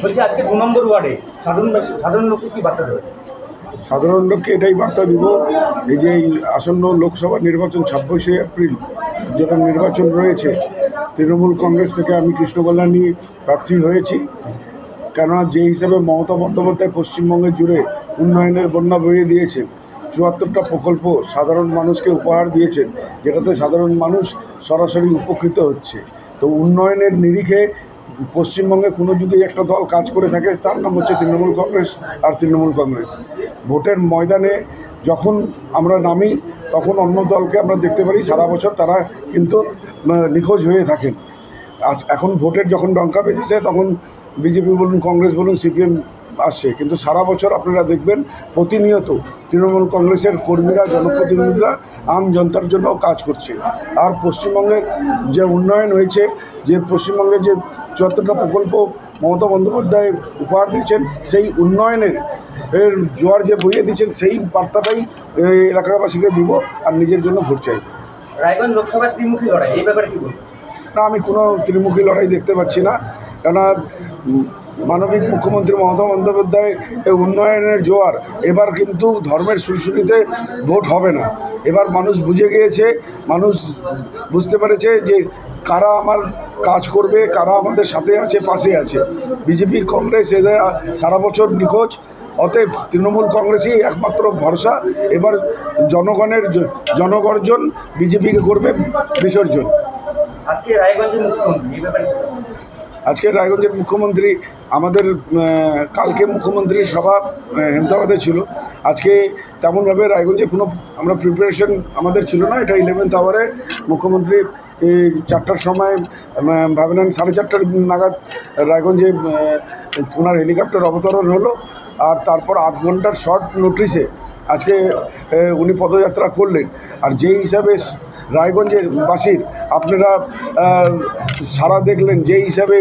বলছি আজকে 2 নম্বর ওয়ার্ডে সাধারণ লোককে কি বার্তা দেবে? সাধারণ লোককে এটাই বার্তা দিব, এই যে এই আসন্ন লোকসভা নির্বাচন 26শে এপ্রিল যেটা নির্বাচন রয়েছে, তৃণমূল কংগ্রেস থেকে আমি কৃষ্ণকল্যাণী প্রার্থী হয়েছি। কেননা যে হিসাবে মমতা বন্দ্যোপাধ্যায় পশ্চিমবঙ্গে জুড়ে উন্নয়নের বন্যা বইয়ে দিয়েছেন, 74টা প্রকল্প সাধারণ মানুষকে উপহার দিয়েছেন, যেটাতে সাধারণ মানুষ সরাসরি উপকৃত হচ্ছে। তো উন্নয়নের নিরিখে পশ্চিমবঙ্গে কোনো যদি একটা দল কাজ করে থাকে, তার নাম হচ্ছে তৃণমূল কংগ্রেস আর তৃণমূল কংগ্রেস। ভোটের ময়দানে যখন আমরা নামি, তখন অন্য দলকে আমরা দেখতে পারি সারা বছর তারা কিন্তু নিখোঁজ হয়ে থাকেন। এখন ভোটের যখন ডঙ্কা বেজেছে, তখন বিজেপি বলুন, কংগ্রেস বলুন, সিপিএম আসছে, কিন্তু সারা বছর আপনারা দেখবেন প্রতিনিয়ত তৃণমূল কংগ্রেসের কর্মীরা, জনপ্রতিনিধিরা আম জনতার জন্য কাজ করছে। আর পশ্চিমবঙ্গের যে উন্নয়ন হয়েছে, যে পশ্চিমবঙ্গের যে 74টা প্রকল্প মমতা বন্দ্যোপাধ্যায় উপহার দিয়েছেন, সেই উন্নয়নের জোয়ার যে বইয়ে দিচ্ছেন, সেই বার্তাটাই এলাকাবাসীকে দিব আর নিজের জন্য ভোট চাই। রায়গঞ্জ লোকসভা ত্রিমুখী লড়াই, এই ব্যাপারে কি বলবেন? না, আমি কোনো ত্রিমুখী লড়াই দেখতে পাচ্ছি না। কেননা মানবিক মুখ্যমন্ত্রী মমতা বন্দ্যোপাধ্যায় উন্নয়নের জোয়ার, এবার কিন্তু ধর্মের সুরসুরিতে ভোট হবে না। এবার মানুষ বুঝে গিয়েছে, মানুষ বুঝতে পেরেছে যে কারা আমার কাজ করবে, কারা আমাদের সাথে আছে, পাশে আছে। বিজেপি কংগ্রেস এদের সারা বছর নিখোঁজ, অতএব তৃণমূল কংগ্রেসই একমাত্র ভরসা। এবার জনগণের জনগর্জন বিজেপিকে করবে বিসর্জন। আজকে রায়গঞ্জের মুখ্যমন্ত্রী, এই ব্যাপারে আজকে রায়গঞ্জের মুখ্যমন্ত্রী আমাদের কালকে মুখ্যমন্ত্রীর সভা হেমদাবাদে ছিল। আজকে তেমনভাবে রায়গঞ্জে কোনো আমরা প্রিপারেশন আমাদের ছিল না। এটা 11th আওয়ারে মুখ্যমন্ত্রী 4টার সময় ভাবলেন, 4:30 নাগাদ রায়গঞ্জে ওনার হেলিকপ্টার অবতরণ হলো। আর তারপর 8 ঘন্টার শর্ট নোটিসে আজকে উনি পদযাত্রা করলেন। আর যেই হিসাবে রায়গঞ্জের বাসীর আপনারা সাড়া দেখলেন, যে হিসাবে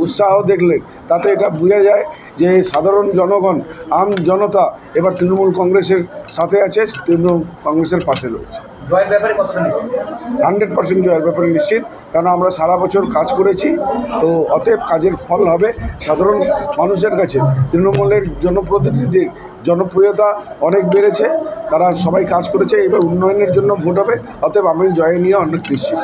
উৎসাহ দেখলেন, তাতে এটা বোঝা যায় যে সাধারণ জনগণ, আম জনতা এবার তৃণমূল কংগ্রেসের সাথে আছে, তৃণমূল কংগ্রেসের পাশে রয়েছে। জয়ের ব্যাপারে কতটা নিশ্চিত? 100% জয়ের ব্যাপারে নিশ্চিত, কারণ আমরা সারা বছর কাজ করেছি। তো অতএব কাজের ফল হবে। সাধারণ মানুষের কাছে তৃণমূলের জনপ্রতিনিধির জনপ্রিয়তা অনেক বেড়েছে, তারা সবাই কাজ করেছে। এবার উন্নয়নের জন্য ভোট হবে, অতএব আমি জয় নিয়ে অনেক নিশ্চিত।